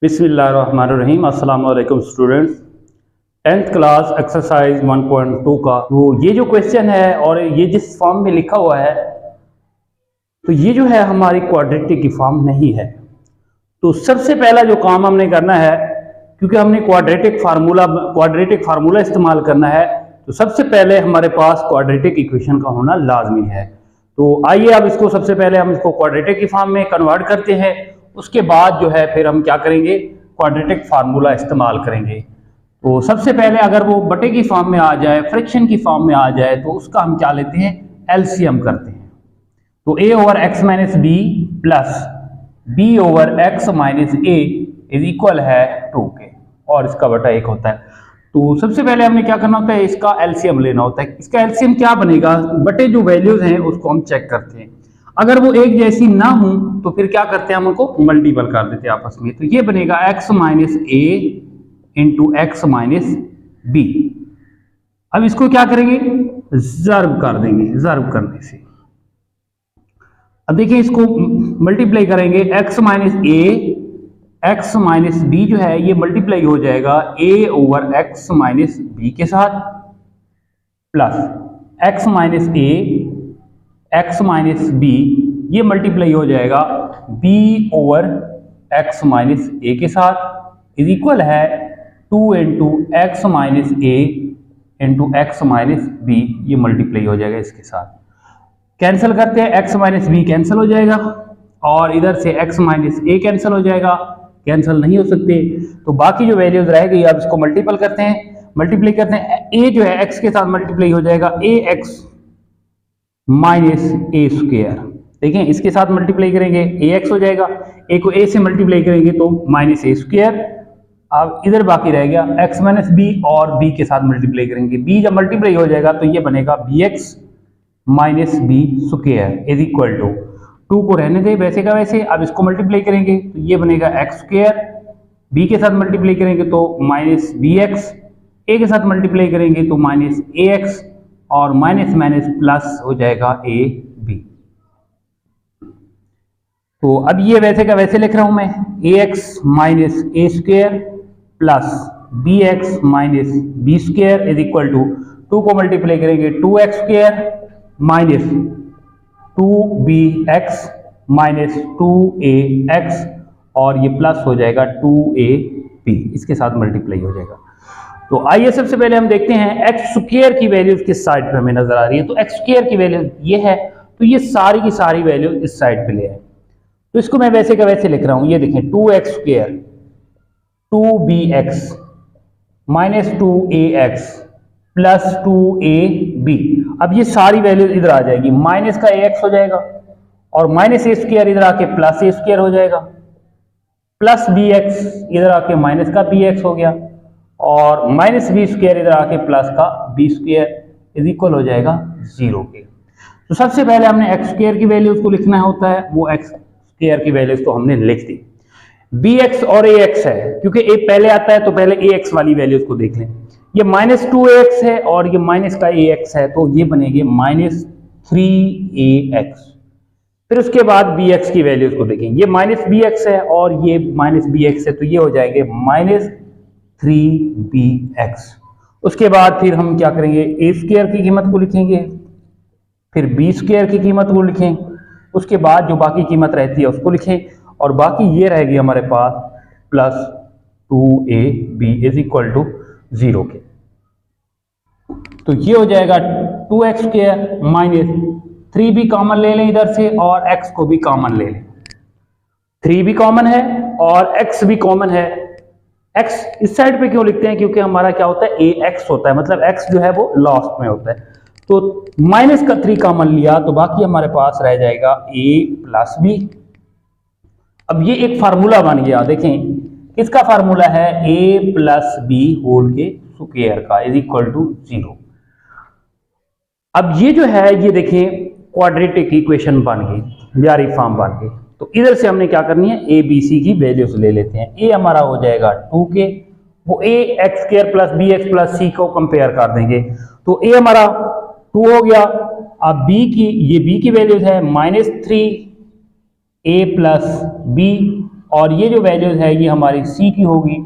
बिस्मिल्लाहिर्रहमानिर्रहीम। अस्सलाम वालेकुम स्टूडेंट्स। 10th क्लास एक्सरसाइज 1.2 का तो ये जो क्वेश्चन है और ये जिस फॉर्म में लिखा हुआ है तो ये जो है हमारी क्वाड्रेटिक की फॉर्म नहीं है। तो सबसे पहला जो काम हमने करना है, क्योंकि हमने क्वाड्रेटिक फार्मूला इस्तेमाल करना है, तो सबसे पहले हमारे पास क्वाड्रेटिक इक्वेशन का होना लाजमी है। तो आइए अब इसको सबसे पहले हम इसको क्वाड्रेटिक की फॉर्म में कन्वर्ट करते हैं। उसके बाद जो है फिर हम क्या करेंगे, क्वाड्रेटिक फार्मूला इस्तेमाल करेंगे। तो सबसे पहले अगर वो बटे की फॉर्म में आ जाए, फ्रैक्शन की फॉर्म में आ जाए, तो उसका हम क्या लेते हैं, एलसीएम करते हैं। तो a over x minus B plus b over x minus A is equal है 2 के, और इसका बटा 1 होता है। तो सबसे पहले हमने क्या करना होता है, इसका एलसीएम लेना होता है। इसका एलसीएम क्या बनेगा, बटे जो वैल्यूज हैं उसको हम चेक करते हैं। अगर वो एक जैसी ना हो तो फिर क्या करते हैं, हम उनको मल्टीपल कर देते हैं आपस में। तो ये बनेगा x minus A into X minus B. अब इसको क्या करेंगे, ज़र्ब कर देंगे। ज़र्ब करने से अब देखिए इसको मल्टीप्लाई करेंगे, x minus A x minus B जो है ये मल्टीप्लाई हो जाएगा a over X minus B के साथ, plus x minus A x minus B ये मल्टीप्लाई हो जाएगा b over X minus A के साथ, इज इक्वल है 2 into X minus A into X minus B, ये मल्टीप्लाई हो जाएगा इसके साथ। कैंसिल करते हैं, x माइनस बी कैंसिल हो जाएगा और इधर से x माइनस ए कैंसिल हो जाएगा, कैंसिल नहीं हो सकते। तो बाकी जो वैल्यूज रह गई अब इसको मल्टीपल करते हैं। मल्टीप्लाई करते हैं, a जो है x के साथ मल्टीप्लाई हो जाएगा ax माइनस ए स्क्वायर। देखें इसके साथ मल्टीप्लाई करेंगे ax हो जाएगा, a को a से मल्टीप्लाई करेंगे तो माइनस ए स्क्वायर। अब इधर बाकी रह गया x माइनस बी, और b के साथ मल्टीप्लाई करेंगे, b जब मल्टीप्लाई हो जाएगा तो ये बनेगा bx minus B square is equal to 2 को रहने दे वैसे का वैसे। अब इसको मल्टीप्लाई करेंगे तो ये बनेगा एक्स स्क्वायर, बी के साथ मल्टीप्लाई करेंगे तो माइनस बी एक्स, ए के साथ मल्टीप्लाई करेंगे तो माइनस ए एक्स, और माइनस माइनस प्लस हो जाएगा ए बी। तो अब ये वैसे का वैसे लिख रहा हूं मैं, a x minus a square plus b x minus B square is equal to 2 को मल्टीप्लाई करेंगे 2x square minus 2bx minus 2ax, और ये प्लस हो जाएगा 2ab, इसके साथ मल्टीप्लाई हो जाएगा। तो आइए सबसे पहले हम देखते हैं एक्स स्क्वायर की वैल्यूज किस साइड पे हमें नजर आ रही है। तो एक्स स्क्वायर की वैल्यू ये है, तो ये सारी की सारी वैल्यू इस साइड पे ले आए। तो इसको मैं वैसे का वैसे लिख रहा हूं, ये देखें 2x square 2bx minus 2ax plus 2ab। अब ये सारी वैल्यू इधर आ जाएगी, माइनस का ax हो जाएगा और माइनस ए स्क्वायर इधर आके प्लस ए स्क्वायर हो जाएगा, प्लस bx इधर आके माइनस का bx हो गया, और माइनस बी स्क्वायर इधर आके प्लस का बी स्क्वायर इज इक्वल हो जाएगा 0 के। तो सबसे पहले हमने एक्स स्क्वायर की वैल्यूज को लिखना होता है, वो एक्स स्क्वायर की वैल्यूज तो हमने लिख दी। बी एक्स और ए एक्स है, क्योंकि ए पहले आता है तो पहले ए एक्स वाली वैल्यूज को देख लें। ये माइनस 2ax है और ये माइनस का ax है, तो ये बनेंगे माइनस 3ax। फिर उसके बाद bx की वैल्यूज को देखें, ये माइनस bx है और ये माइनस bx है, तो ये हो जाएंगे माइनस 3bx। उसके बाद फिर हम क्या करेंगे, ए स्क्वायर की कीमत को लिखेंगे, फिर बी स्क्वायर की कीमत को लिखें, उसके बाद जो बाकी कीमत रहती है उसको लिखें, और बाकी ये रहेगी हमारे पास plus 2ab is equal to 0 के। तो ये हो जाएगा 2x square minus 3b common ले लें इधर से, और x को भी कॉमन ले लें। 3 भी कॉमन है और x भी कॉमन है। x इस साइड पे क्यों लिखते हैं, क्योंकि हमारा क्या होता है, ax होता है, मतलब x जो है वो लास्ट में होता है। तो माइनस का 3 कॉमन लिया तो बाकी हमारे पास रह जाएगा a प्लस बी। अब ये एक फार्मूला बन गया, देखें किसका फार्मूला है, a प्लस बी होल के स्क्वायर का इज इक्वल टू 0। अब ये जो है ये देखें क्वाड्रेटिक इक्वेशन बन गई, ब्यारी फॉर्म बन गई। तो इधर से हमने क्या करनी है, ए बी सी की वैल्यूज ले लेते हैं। ए हमारा हो जाएगा 2 के, वो a x square plus b x plus c को कंपेयर कर देंगे, तो ए हमारा 2 हो गया। अब बी की, ये बी की वैल्यूज है माइनस 3 ए प्लस बी, और ये जो वैल्यूज है ये हमारी सी की होगी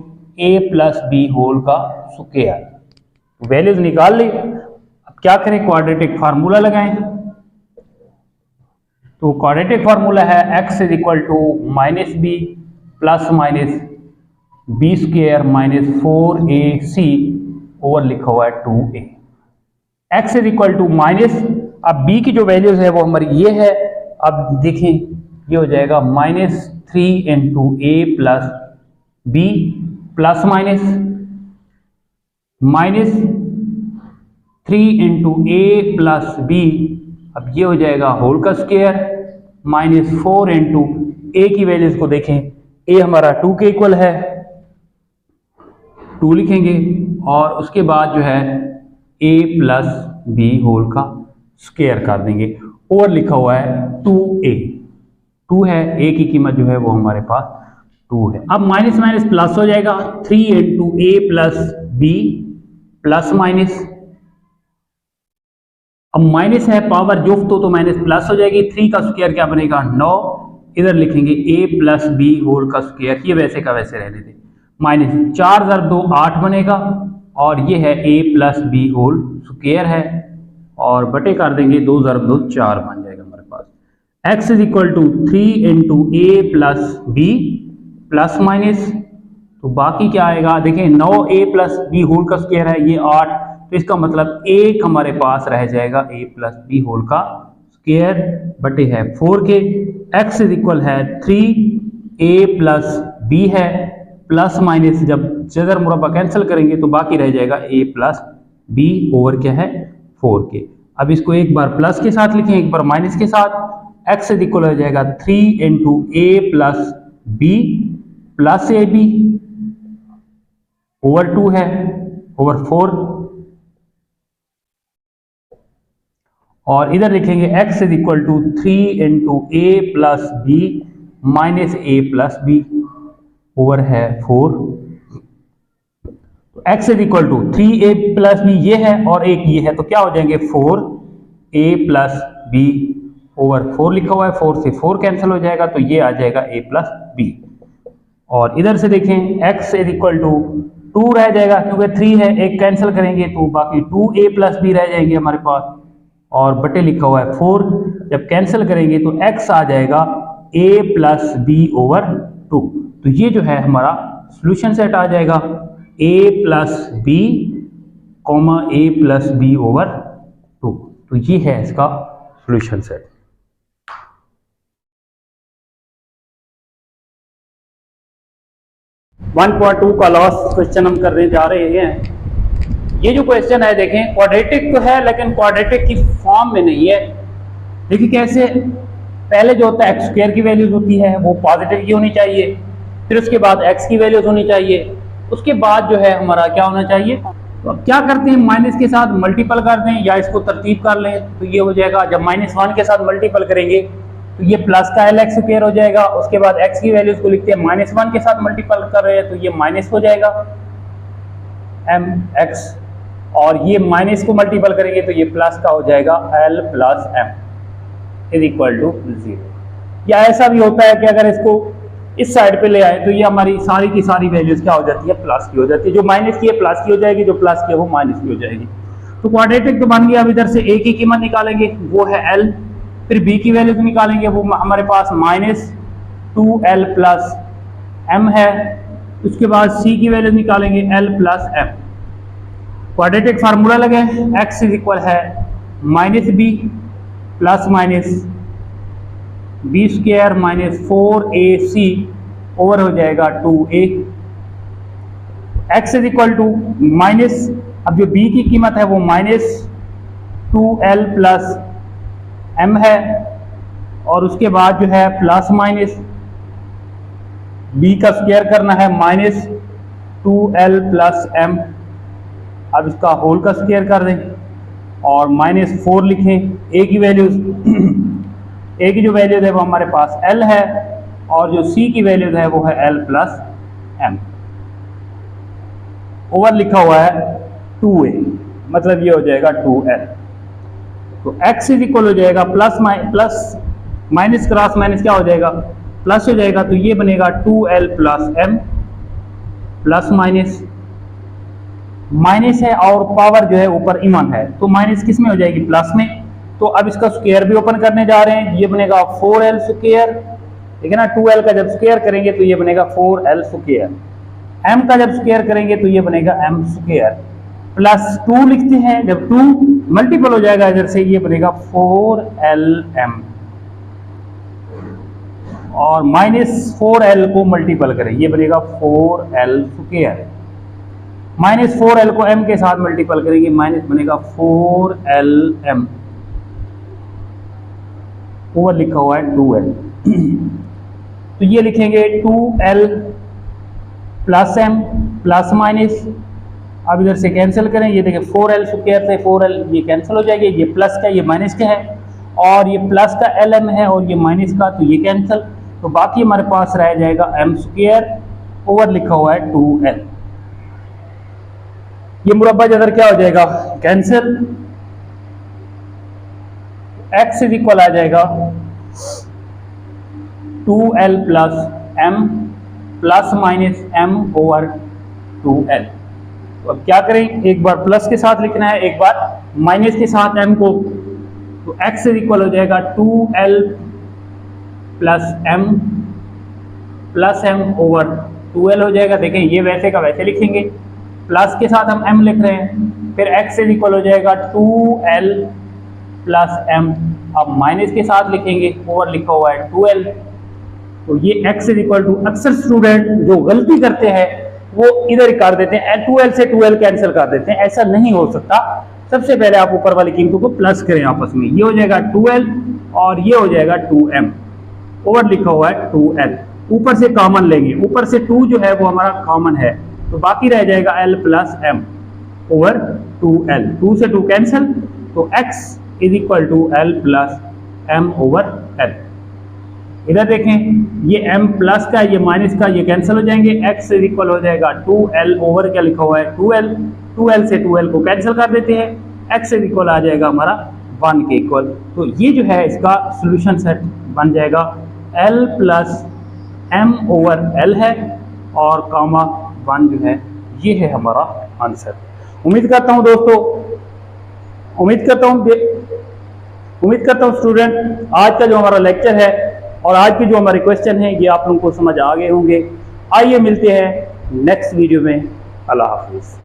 a प्लस बी होल का स्क्वायर। वैल्यूज निकाल ली। अब क्या करें, क्वाड्रेटिक फार्मूला लगाएं। तो क्वाड्रेटिक फार्मूला है x is equal to minus B plus minus B square minus 4ac over लिखा हुआ है 2a। x is equal to minus, अब b की जो वैल्यूज है वो हमारी ये है। अब देखें ये हो जाएगा माइनस 3 इंटू ए plus B plus minus 3 into ए प्लस बी, अब ये हो जाएगा होल का स्क्वायर माइनस 4 इंटू ए की वैल्यूज को देखें, ए हमारा 2 के इक्वल है, 2 लिखेंगे और उसके बाद जो है a प्लस बी होल का स्क्वायर कर देंगे। और लिखा हुआ है 2a, 2 है, a की कीमत जो है वो हमारे पास 2 है। अब माइनस माइनस प्लस हो जाएगा, 3 इंटू ए प्लस बी प्लस माइनस, अब माइनस है पावर जुफ्त तो माइनस प्लस हो जाएगी। 3 का स्क्वायर क्या बनेगा 9, इधर लिखेंगे a प्लस बी होल का स्क्वायर, ये वैसे का वैसे रहने दें, माइनस 4 ज़रब 2 8 बनेगा और ये है a plus B whole square है और बटे कर देंगे 2 ज़रब 2 4 बन जाएगा हमारे पास। x is equal to 3 into A plus B plus minus, तो बाकी क्या आएगा देखें 9a प्लस बी होल का स्क्वायर है ये 8, तो इसका मतलब एक हमारे पास रह जाएगा a प्लस बी होल का स्क्वायर बटे है 4 के। x इज इक्वल है 3a प्लस बी है प्लस माइनस, जब जदर मुरब्बा कैंसिल करेंगे तो बाकी रह जाएगा a प्लस बी ओवर क्या है 4 के। अब इसको एक बार प्लस के साथ लिखें एक बार माइनस के साथ, x इज इक्वल हो जाएगा 3 into A plus B plus A B over 2 है ओवर 4, और इधर लिखेंगे x is equal to 3 into A plus B minus A plus B over है 4। तो x is equal to 3a plus B ये है और एक ये है, तो क्या हो जाएंगे 4a प्लस बी ओवर 4 लिखा हुआ है, 4 से 4 कैंसिल हो जाएगा तो ये आ जाएगा a प्लस बी। और इधर से देखें x इज इक्वल टू 2 रह जाएगा क्योंकि 3 है, एक कैंसिल करेंगे तो बाकी 2a प्लस बी रह जाएंगे हमारे पास और बटे लिखा हुआ है 4, जब कैंसिल करेंगे तो x आ जाएगा a प्लस बी ओवर 2। तो ये जो है हमारा सॉल्यूशन सेट आ जाएगा a plus B comma a plus B over 2, तो ये है इसका सॉल्यूशन सेट। वन पॉइंट 2 का लास्ट क्वेश्चन हम करने जा रहे हैं। ये जो क्वेश्चन है देखें क्वाड्रेटिक तो है लेकिन क्वाड्रेटिक की फॉर्म में नहीं है। देखिए कैसे, पहले जो होता है एक्स स्क्वायर की वैल्यूज होती है वो पॉजिटिव की होनी चाहिए, फिर उसके बाद एक्स की वैल्यूज होनी चाहिए, उसके बाद जो है हमारा क्या होना चाहिए। तो अब क्या करते हैं माइनस के साथ मल्टीपल कर दें या इसको तरतीब कर लें, तो ये हो जाएगा जब -1 के साथ मल्टीपल करेंगे तो ये प्लस का LX स्क्वायर हो जाएगा। उसके बाद x की वैल्यूज को लिखते हैं -1 के साथ मल्टीपल कर रहे हैं तो ये माइनस हो जाएगा mx, और ये माइनस को मल्टीपल करेंगे तो ये प्लस का हो जाएगा l plus m is equal to 0। या ऐसा भी होता है कि अगर इसको इस साइड पे ले आए तो ये हमारी सारी की सारी वैल्यूज क्या हो जाती है प्लस की हो जाती है, जो माइनस की है प्लस की हो जाएगी, जो प्लस की है वो माइनस की हो जाएगी। तो क्वाड्रेटिक तो बन गया। अब इधर से a की कीमत निकालेंगे वो है l, फिर b की वैल्यूज निकालेंगे वो हमारे पास -2l प्लस m है, उसके बाद c की वैल्यूज निकालेंगे l plus m। Quadratic formula लगे, x इज इक्वल है -b plus minus B square minus 4ac over हो जाएगा 2a। x is equal to minus, अब जो b की कीमत है वो -2l प्लस m है, और उसके बाद जो है प्लस माइनस b का स्क्वायर करना है -2l प्लस m। अब इसका होल का स्क्वायर कर दें और -4 लिखें। a की वैल्यूज a की जो वैल्यूज है वो हमारे पास l है और जो c की वैल्यूज है वो है l प्लस m। ओवर लिखा हुआ है 2a, मतलब ये हो जाएगा 2l। तो x इज इक्वल हो जाएगा प्लस माइनस क्रॉस माइनस क्या हो जाएगा प्लस हो जाएगा तो ये बनेगा 2l plus m plus minus, minus है और पावर जो है ऊपर इवन है तो माइनस किस में हो जाएगी, प्लस में। तो अब इसका स्क्वायर भी ओपन करने जा रहे हैं, ये बनेगा 4l स्क्वायर, ठीक है ना। 2l का जब स्क्वायर करेंगे तो ये बनेगा 4l स्क्वायर, m का जब स्क्वायर करेंगे तो ये बनेगा m स्क्वायर, प्लस 2 लिखते हैं, जब 2 मल्टीपल हो जाएगा इधर से ये बनेगा 4lm, और माइनस 4l को मल्टीपल करें ये बनेगा 4l स्क्वायर, माइनस 4l को m के साथ मल्टीपल करेंगे माइनस बनेगा 4lm, ऊपर लिखा हुआ है 2l। तो ये लिखेंगे 2l plus m plus minus, अब इधर से कैंसिल करें, ये देखिए 4l स्क्वायर से 4l ये कैंसिल हो जाएगी, ये प्लस का ये माइनस का है, और ये प्लस का lm है और ये माइनस का, तो ये कैंसिल, तो बाकी हमारे पास रह जाएगा m स्क्वायर, ओवर लिखा हुआ है 2l। ये मुरब्बा इधर क्या हो जाएगा, कैंसिल, x इज इक्वल आ जाएगा 2l plus m plus minus m over 2l। तो अब क्या करें, एक बार प्लस के साथ लिखना है, एक बार माइनस के साथ m को, तो x इज इक्वल हो जाएगा 2l plus m over 2l हो जाएगा। देखें ये वैसे का वैसे लिखेंगे, प्लस के साथ हम m लिख रहे हैं, फिर x इज इक्वल हो जाएगा 2l प्लस m, अब माइनस के साथ लिखेंगे, ओवर लिखा हुआ है 2l। तो ये x इज इक्वल टू, अक्सर स्टूडेंट जो गलती करते हैं वो इधर कर देते हैं, 2l से 2l कैंसिल कर देते हैं, ऐसा नहीं हो सकता। सबसे पहले आप ऊपर वाली कीमतों को प्लस करें आपस में, ये हो जाएगा 2l और ये हो जाएगा 2m, ओवर लिखा हुआ है 2l, ऊपर से कॉमन लेंगे, ऊपर से 2 जो है वो हमारा कॉमन है, तो बाकी रह जाएगा l plus m over 2l, 2 से 2 कैंसिल, तो x is equal to l plus m over l। इधर देखें ये m प्लस का ये माइनस का ये कैंसिल हो जाएंगे, x इज इक्वल हो जाएगा 2l ओवर क्या लिखा हुआ है 2l, 2l से 2l को कैंसिल कर देते हैं, x इज इक्वल आ जाएगा हमारा 1 के इक्वल। तो ये जो है इसका सोल्यूशन सेट बन जाएगा l plus m over l है और कामा 1 जो है ये है हमारा आंसर। उम्मीद करता हूँ दोस्तों, उम्मीद करता हूँ स्टूडेंट आज का जो हमारा लेक्चर है और आज के जो हमारे क्वेश्चन हैं ये आप लोगों को समझ आ गए होंगे। आइए मिलते हैं नेक्स्ट वीडियो में, अल्लाह हाफिज़।